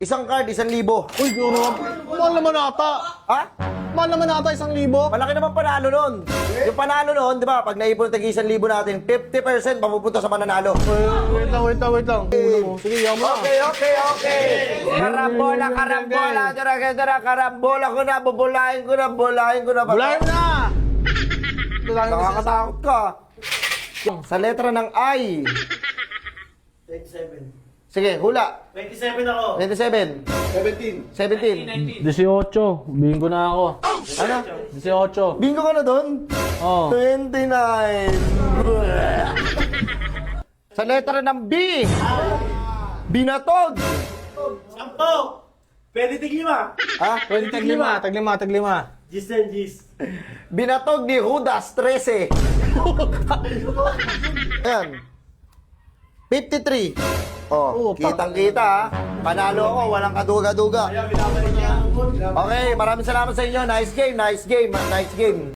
Isang card, 1,000. Uy, guro. Mahal naman ata. Ha? Mahal naman ata 1,000. Malaki naman panalo nun. Yung panalo nun, di ba, pag naipon tag 1,000 natin, 50% mapupunta sa mananalo. Wait lang. Ulo mo. Sige, yaman na. Okay. Karambola. Karambola ko na, bubulahin ko na. Bulayin na! Bulayin na. Nakakatakot ka. Sa letra ng I. 27. Sige, hula. 27 ako. 27. 17. 18. Bingo na ako. Ano? 18. Bingo ka na doon? Oh. 29. Sa letra ng B. Binatog. 10. Pwede tiglima. Ha? Pwede taglima. Gis and gis. Binatog ni Judas 13. Ayan. 53. Oh, kitang-kita ha. Panalo ako, walang kaduga-duga. Okay, maraming salamat sa inyo. Nice game.